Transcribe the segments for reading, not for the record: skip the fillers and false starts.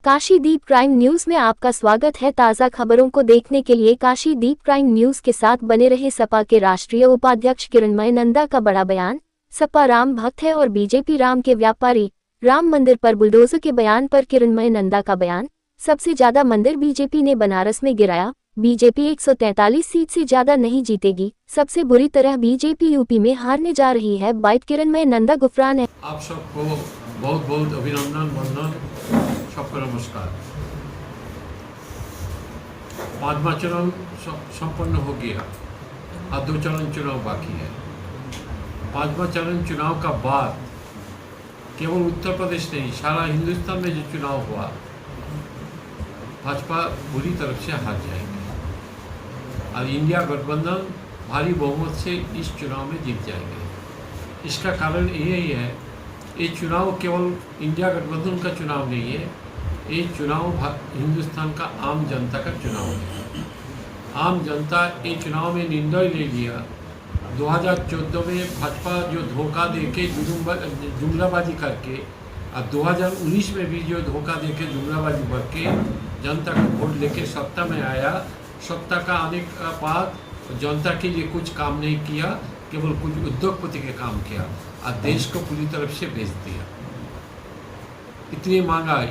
काशीदीप prime news में आपका स्वागत है। ताज़ा खबरों को देखने के लिए काशीदीप प्राइम न्यूज के साथ बने रहे। सपा के राष्ट्रीय उपाध्यक्ष किरणमय नंदा का बड़ा बयान। सपा राम भक्त है और बीजेपी राम के व्यापारी। राम मंदिर पर बुलडोजर के बयान पर किरणमय नंदा का बयान। सबसे ज्यादा मंदिर बीजेपी ने बनारस में गिराया। बीजेपी 143 सीट से ज्यादा नहीं जीतेगी। सबसे बुरी तरह बीजेपी यूपी में हारने जा रही है। बाइट किरणमय नंदा गुफरान है। आप सबको बहुत बहुत अभिनंदन वंदन, सबको नमस्कार। पांचवा चरण संपन्न हो गया, अब 2 चरण चुनाव बाकी है। पांचवा चरण चुनाव का बाद केवल उत्तर प्रदेश नहीं, सारा हिंदुस्तान में जो चुनाव हुआ, भाजपा बुरी तरफ से हार जाएंगे और इंडिया गठबंधन भारी बहुमत से इस चुनाव में जीत जाएंगे। इसका कारण यही है, ये चुनाव केवल इंडिया गठबंधन का चुनाव नहीं है, ये चुनाव हिंदुस्तान का आम जनता का चुनाव है। आम जनता ये चुनाव में निर्णय ले लिया। 2014 में भाजपा जो धोखा देके जुमलाबाजी करके और 2019 में भी जो धोखा देके जुमलाबाजी करके जनता को वोट लेके सत्ता में आया। सत्ता का आने के बाद जनता के लिए कुछ काम नहीं किया, केवल कुछ उद्योगपति के काम किया और देश को पूरी तरफ से बेच दिया। इतनी महंगाई,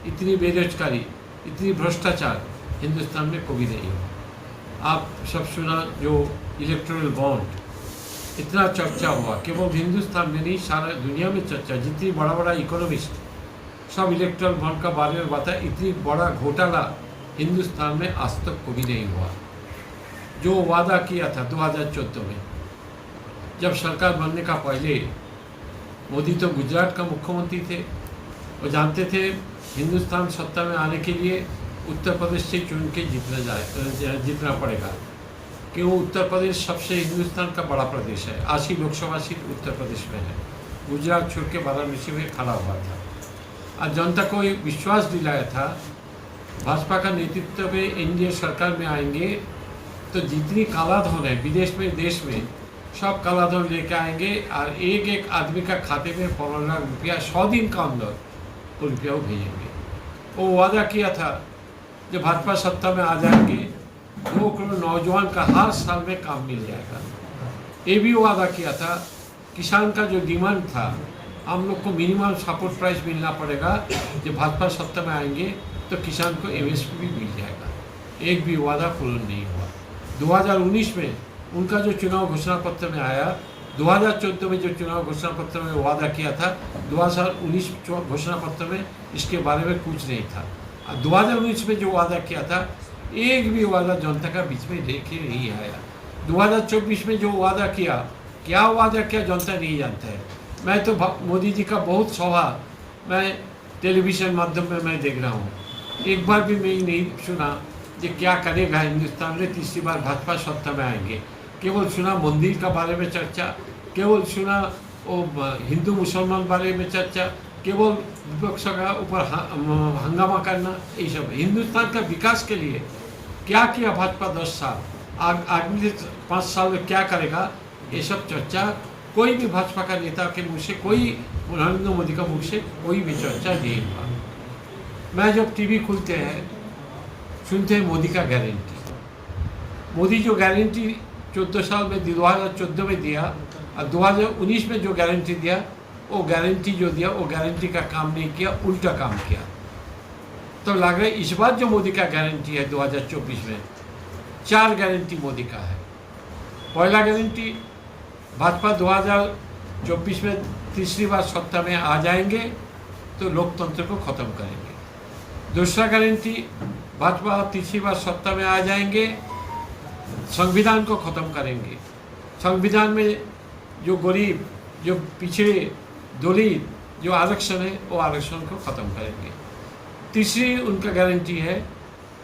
इतनी बेरोजगारी, इतनी भ्रष्टाचार हिंदुस्तान में कभी नहीं हुआ। आप सब सुना जो इलेक्टोरल बॉन्ड, इतना चर्चा हुआ, केवल हिंदुस्तान में नहीं सारा दुनिया में चर्चा। जितनी बड़ा बड़ा इकोनॉमिस्ट सब इलेक्टोरल बॉन्ड का बारे में बताया। इतनी बड़ा घोटाला हिंदुस्तान में आज तक कभी नहीं हुआ। जो वादा किया था 2014 में, जब सरकार बनने का पहले मोदी तो गुजरात का मुख्यमंत्री थे, वो जानते थे हिंदुस्तान सत्ता में आने के लिए उत्तर प्रदेश से चुन के जीतना पड़ेगा, कि वो उत्तर प्रदेश सबसे हिंदुस्तान का बड़ा प्रदेश है। 80 लोकसभा सीट उत्तर प्रदेश में है। गुजरात छोड़ के वाराणसी में खड़ा हुआ था और जनता को एक विश्वास दिलाया था, भाजपा का नेतृत्व में एनडीए सरकार में आएंगे तो जितनी कालाधन है विदेश में देश में, सब कालाधन लेके आएंगे और एक एक आदमी का खाते में 15 लाख रुपया 100 दिन का अंदर वो रुपया वो भेजेंगे। वो वादा किया था जब भाजपा सत्ता में आ जाएंगे 2 करोड़ नौजवान का हर साल में काम मिल जाएगा। ये भी वादा किया था, किसान का जो डिमांड था, हम लोग को मिनिमम सपोर्ट प्राइस मिलना पड़ेगा। जब भाजपा सत्ता में आएंगे तो किसान को एमएसपी भी मिल जाएगा। एक भी वादा पूर्ण नहीं हुआ। 2019 में उनका जो चुनाव घोषणा पत्र में आया, 2014 में जो चुनाव घोषणा पत्र में वादा किया था, 2019 घोषणा पत्र में इसके बारे में कुछ नहीं था। 2019 में जो वादा किया था, एक भी वादा जनता का बीच में लेके नहीं आया। 2024 में जो वादा किया, क्या वादा किया जनता नहीं जानता है। मैं तो मोदी जी का बहुत स्वभाव मैं टेलीविजन माध्यम में मैं देख रहा हूँ, एक बार भी मैं नहीं सुना कि क्या करेगा हिंदुस्तान में तीसरी बार भाजपा सत्ता में आएंगे। केवल सुना मंदिर का बारे में चर्चा, केवल सुना वो हिंदू मुसलमान बारे में चर्चा, केवल विपक्ष का ऊपर हंगामा करना। ये सब हिंदुस्तान का विकास के लिए क्या किया भाजपा 10 साल, आगामी 5 साल में क्या करेगा, ये सब चर्चा कोई भी भाजपा का नेता के मुँह से, कोई नरेंद्र मोदी का मुँह से कोई भी चर्चा नहीं हुआ। मैं जब टीवी खुलते हैं सुनते हैं मोदी का गारंटी। मोदी जो गारंटी 14 साल में 2014 में दिया और 2019 में जो गारंटी दिया, वो गारंटी जो दिया वो गारंटी का काम नहीं किया, उल्टा काम किया। तो लग रहा है इस बार जो मोदी का गारंटी है 2024 में 4 गारंटी मोदी का है। पहला गारंटी, भाजपा 2024 में तीसरी बार सत्ता में आ जाएंगे तो लोकतंत्र को खत्म करेंगे। दूसरा गारंटी, भाजपा तीसरी बार सत्ता में आ जाएंगे, संविधान को खत्म करेंगे। संविधान में जो गरीब, जो पिछड़े, दलित जो आरक्षण है, वो आरक्षण को खत्म करेंगे। तीसरी उनका गारंटी है,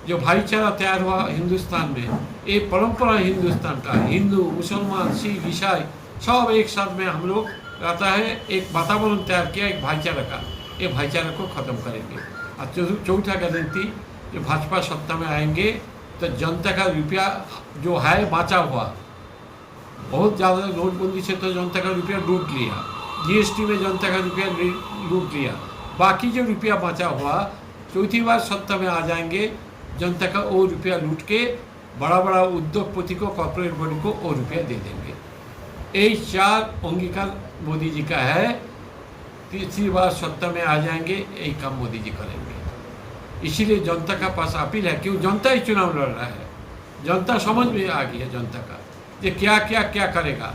जो भाईचारा तैयार हुआ हिंदुस्तान में, ये परंपरा हिंदुस्तान का, हिंदू मुसलमान सिख ईसाई सब एक साथ में हम लोग रहता है, एक वातावरण तैयार किया एक भाईचारा का, ये भाईचारा को खत्म करेंगे। और चौथा गारंटी, जो भाजपा सत्ता में आएंगे तो जनता का रुपया जो है बचा हुआ, बहुत ज़्यादा नोटबंदी से तो जनता का रुपया लूट लिया, जीएसटी में जनता का रुपया लूट लिया, बाकी जो रुपया बचा हुआ चौथी बार सत्ता में आ जाएंगे, जनता का और रुपया लूट के बड़ा बड़ा उद्योगपति को, कॉर्पोरेट बॉडी को और रुपया दे देंगे। यही 4 अंगीकार मोदी जी का है। तीसरी बार सत्ता में आ जाएंगे, यही काम मोदी जी करेंगे। इसीलिए जनता का पास अपील है, क्यों जनता ही चुनाव लड़ रहा है, जनता समझ में आ गई है जनता का ये क्या क्या क्या करेगा।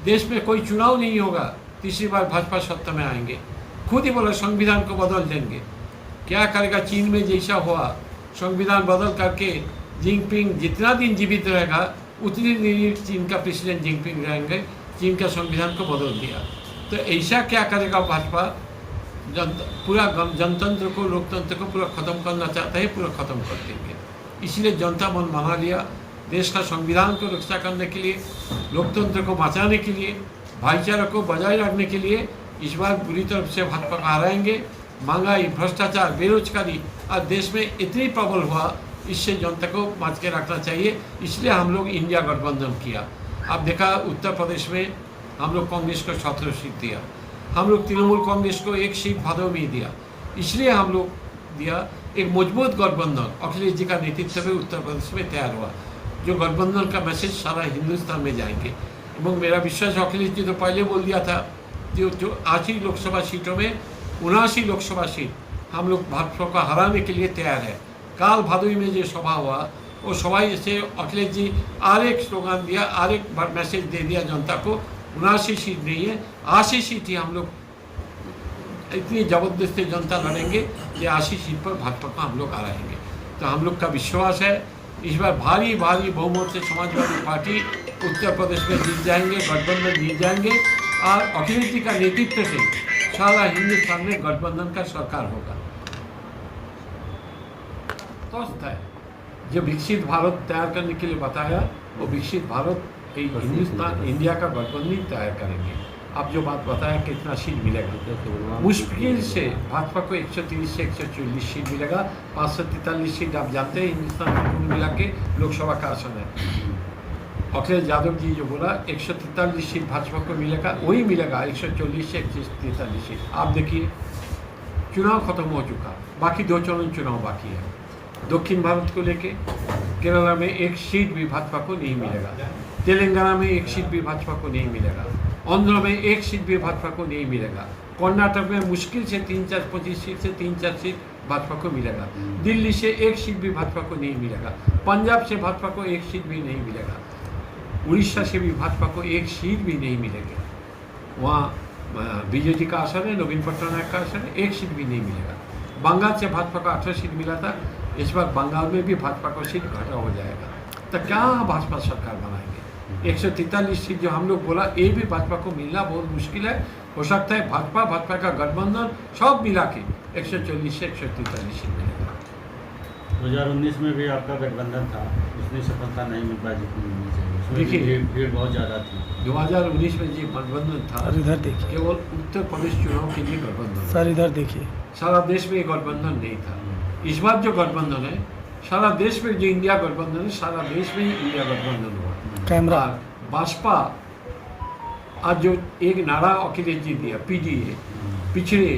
देश में कोई चुनाव नहीं होगा, तीसरी बार भाजपा सत्ता में आएंगे, खुद ही बोला संविधान को बदल देंगे। क्या करेगा, चीन में जैसा हुआ संविधान बदल करके जिनपिंग जितना दिन जीवित रहेगा उतनी दिन चीन का प्रेसिडेंट जिनपिंग रहेंगे, चीन का संविधान को बदल दिया। तो ऐसा क्या करेगा भाजपा, पूरा जनतंत्र को, लोकतंत्र को पूरा ख़त्म करना चाहता है, पूरा ख़त्म कर देंगे। इसलिए जनता मन बना लिया, देश का संविधान को रक्षा करने के लिए, लोकतंत्र को बचाने के लिए, भाईचारा को बजाय रखने के लिए इस बार बुरी तरफ से भाजपा को हराएंगे। महंगाई, भ्रष्टाचार, बेरोजगारी आज देश में इतनी प्रबल हुआ, इससे जनता को बच के रखना चाहिए। इसलिए हम लोग इंडिया गठबंधन किया। अब देखा उत्तर प्रदेश में हम लोग कांग्रेस को 17 सीट दिया, हम लोग तृणमूल कांग्रेस को 1 सीट भादों में दिया। इसलिए हम लोग दिया एक मजबूत गठबंधन अखिलेश जी का नेतृत्व में उत्तर प्रदेश में तैयार हुआ, जो गठबंधन का मैसेज सारा हिंदुस्तान में जाएंगे। এবং मेरा विश्वास अखिलेश जी तो पहले बोल दिया था जो 80 लोकसभा सीटों में 79 लोकसभा सीट हम लोग भाजपा को हराने के लिए तैयार है। काल भादोई में जो सभा हुआ वो सभा से अखिलेश जी और एक स्लोगान दिया, और एक मैसेज दे दिया जनता को, 79 सीट नहीं है 80 सीट ही हम लोग इतनी ज़बरदस्ती जनता लड़ेंगे कि 80 सीट पर भाजपा को हम लोग हराएंगे। तो हम लोग का विश्वास है इस बार भारी भारी बहुमत से समाजवादी पार्टी उत्तर प्रदेश में जीत जाएंगे, गठबंधन जीत जाएंगे और अखिलेश जी का नेतृत्व से सारा हिंदुस्तान में गठबंधन का सरकार होगा। स्वस्थ है जो विकसित भारत तैयार करने के लिए बताया, वो विकसित भारत हिंदुस्तान इंडिया का गठबंधन तैयार करेंगे। अब जो बात बताया कितना सीट मिलेगा, मुश्किल से भाजपा को 130 से 140 सीट मिलेगा। 543 सीट आप जानते हैं हिंदुस्तान में कुल मिला के लोकसभा का आसन है। अखिलेश यादव जी जो बोला 143 सीट भाजपा को मिलेगा, वही मिलेगा 140 से 143 सीट। आप देखिए चुनाव खत्म हो चुका, बाकी 2 चरण चुनाव बाकी है। दक्षिण भारत को लेके केरला में 1 सीट भी भाजपा को नहीं मिलेगा, तेलंगाना में 1 सीट भी भाजपा को नहीं मिलेगा, आंध्र में 1 सीट भी भाजपा को नहीं मिलेगा, कर्नाटक में मुश्किल से 3-4 25 सीट से 3-4 सीट भाजपा को मिलेगा, दिल्ली से 1 सीट भी भाजपा को नहीं मिलेगा, पंजाब से भाजपा को 1 सीट भी नहीं मिलेगा, उड़ीसा से भी भाजपा को 1 सीट भी नहीं मिलेगी। वहाँ बीजेपी का असर है, नवीन पटनायक का असर है, 1 सीट भी नहीं मिलेगा। बंगाल से भाजपा को 18 सीट मिला था, इस बार बंगाल में भी भाजपा को सीट घटा हो जाएगा। तो क्या भाजपा सरकार बनाएंगे? 143 सीट जो हम लोग बोला, ये भी भाजपा को मिलना बहुत मुश्किल है। हो सकता है भाजपा का गठबंधन सब मिला के 140 से 143 सीट मिलेगा। 2019 में भी आपका गठबंधन था, उसमें सफलता नहीं मिल पाई जितनी मिलनी चाहिए। देखिए भीड़ बहुत ज़्यादा थी। 2019 में जो गठबंधन था, इधर देखिए, केवल उत्तर प्रदेश चुनाव के लिए गठबंधन, सर इधर देखिए, सारा देश में ये गठबंधन नहीं था। इस बार जो गठबंधन है सारा देश में, जो इंडिया गठबंधन है सारा देश में ही इंडिया गठबंधन हुआ। कैमरा भाजपा आज जो एक नारा अखिलेश जी दिया, पीडीए, पिछड़े,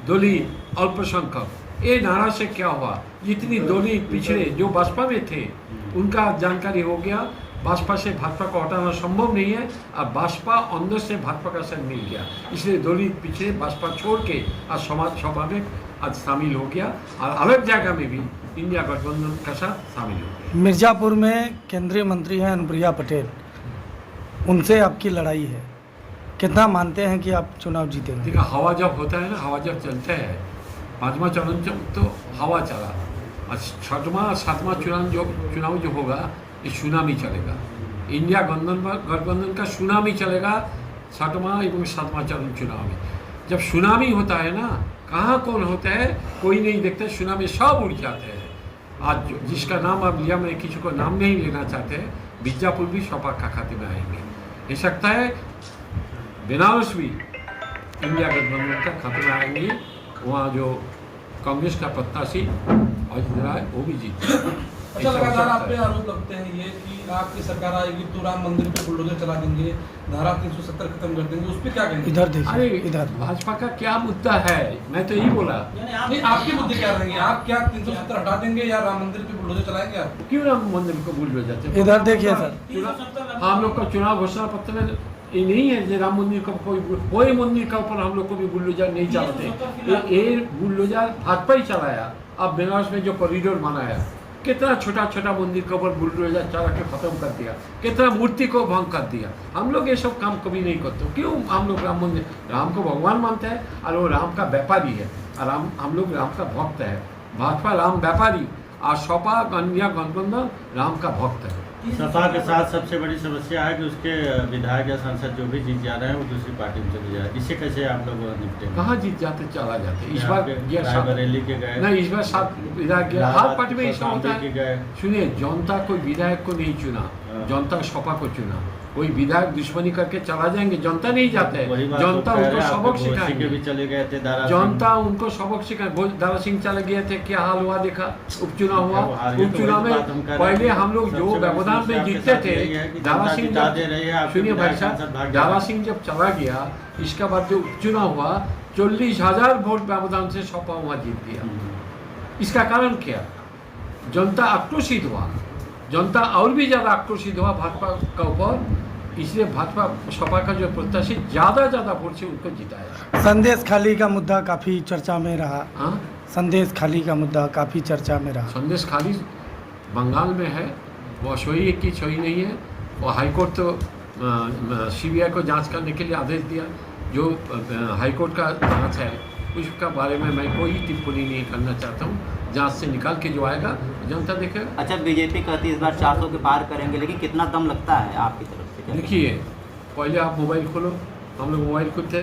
दलित, अल्पसंख्यक, ये नारा से क्या हुआ, जितनी दलित पिछड़े जो भाजपा में थे उनका जानकारी हो गया। भाजपा से भाजपा को हटाना संभव नहीं है, और भाजपा अंदर से भाजपा का संग मिल गया। इसलिए दलित पिछड़े भाजपा छोड़ के आज समाज सभा में आज शामिल हो गया, और अलग जगह में भी इंडिया गठबंधन के साथ शामिल हो गया। मिर्ज़ापुर में केंद्रीय मंत्री हैं अनुप्रिया पटेल, उनसे आपकी लड़ाई है, कितना मानते हैं कि आप चुनाव जीतेंगे? देखा, हवा जब होता है ना, हवा जब चलता है, 5वां चरण जब तो हवा चला, और 6वां 7वां चुनाव जो होगा ये सुनामी चलेगा। इंडिया गठबंधन का सुनामी चलेगा 6वां एवं 7वां चरण चुनाव में। जब सुनामी होता है ना, कहाँ कौन होता है कोई नहीं देखता, सुनामी सब उड़ जाते हैं। आज जिसका नाम अब लिया, मैं किसी को नाम नहीं लेना चाहते, बीजापुर भी सपा का खाते में आएंगे। हो सकता है बनारस भी इंडिया गठबंधन का खाते में आएंगे। वहाँ जो कांग्रेस का प्रत्याशी अजित राय वो भी जीते। अच्छा, ऐसा हो लगातार सकता आप पे है। आरोप लगते हैं ये कि आपकी सरकार आएगी तो राम मंदिर पे बुलडोजर चला देंगे, धारा 370 खत्म कर देंगे, उस पर क्या कहेंगे? इधर अरे देखिए, इधर। भाजपा का क्या मुद्दा है, मैं तो यही बोला। नहीं, आपके मुद्दे क्या रहेंगे? आप क्या 370 हटा देंगे या राम मंदिर पे बुलडोजर चलाएंगे आप? क्यों राम मंदिर को भूल जाते हैं? इधर देखिए सर। हम लोग का चुनाव घोषणा पत्र में ये नहीं है कि राम मंदिर का कोई मंदिर का ऊपर हम लोग को भी बुलडोजर नहीं चलाते। ये बुलडोजर भाजपा ही चलाया। अब बेनारस में जो कॉरिडोर बनाया, कितना छोटा छोटा मंदिर के ऊपर बुलडोजर चला के खत्म कर दिया, कितना मूर्ति को भंग कर दिया। हम लोग ये सब काम कभी नहीं करते। क्यों हम लोग राम मंदिर, राम को भगवान मानते हैं और वो राम का व्यापारी है, और हम लोग राम का भक्त है। भाजपा राम व्यापारी और सपा अन्य गठबंधन राम का भक्त है। सपा के साथ सबसे बड़ी समस्या है कि उसके विधायक या सांसद जो भी जीत जा रहे हैं वो दूसरी पार्टी में चले जा रहे हैं। इससे कैसे आप लोग निपटेंगे? कहाँ जीत जाते, चला जाते। इस बार रायबरेली के गए, नहीं, इस बार 7 विधायक गया। हर पार्टी में ऐसा होता के है। गए। सुनिए, जनता कोई विधायक को नहीं चुना, जनता सपा को चुना। कोई विधायक दुश्मनी करके चला जाएंगे, जनता नहीं जाते है। वही बात जनता तो कह उनको रहे हैं, सबक आपके भोसरी के सिखाएंगे। भी चले गए थे दारा जनता उनको सबक सिखाए। दारा सिंह चले गए थे, क्या हाल हुआ देखा। उपचुनाव हुआ, वो हार गए, तो उपचुनाव वही बात हम में कह रहे पहले हैं। हम लोग जो सबसे बड़ी व्यवधान समस्या में आपके जीतते साथ यही है कि थे, दारा जनता सिंह जिता दे रही है, आपके सुनिए भाई विधायक सांसद साहब, भाग जा दारा रहे हैं। सिंह जब चला गया, इसके बाद जो उपचुनाव हुआ 40,000 वोट व्यवधान से सपा वहाँ जीत गया। इसका कारण क्या? जनता आक्रोशित हुआ, जनता और भी ज़्यादा आक्रोशित हुआ भाजपा का ऊपर। इसलिए भाजपा सपा का जो प्रत्याशी ज़्यादा वोट से उनको जिताया। संदेश खाली का मुद्दा काफ़ी चर्चा में रहा। हाँ, संदेश खाली का मुद्दा काफ़ी चर्चा में रहा। संदेश खाली बंगाल में है, वो सही है कि सही नहीं है। वो हाईकोर्ट तो CBI को जांच करने के लिए आदेश दिया। जो हाईकोर्ट का जांच है उसका बारे में मैं कोई टिप्पणी नहीं करना चाहता हूँ। जांच से निकाल के जो आएगा जनता देखेगा। अच्छा, बीजेपी कहती है इस बार 400 के पार करेंगे, लेकिन कितना दम लगता है आपकी तरफ से? देखिए, पहले आप मोबाइल खोलो, हम लोग मोबाइल खोलते हैं।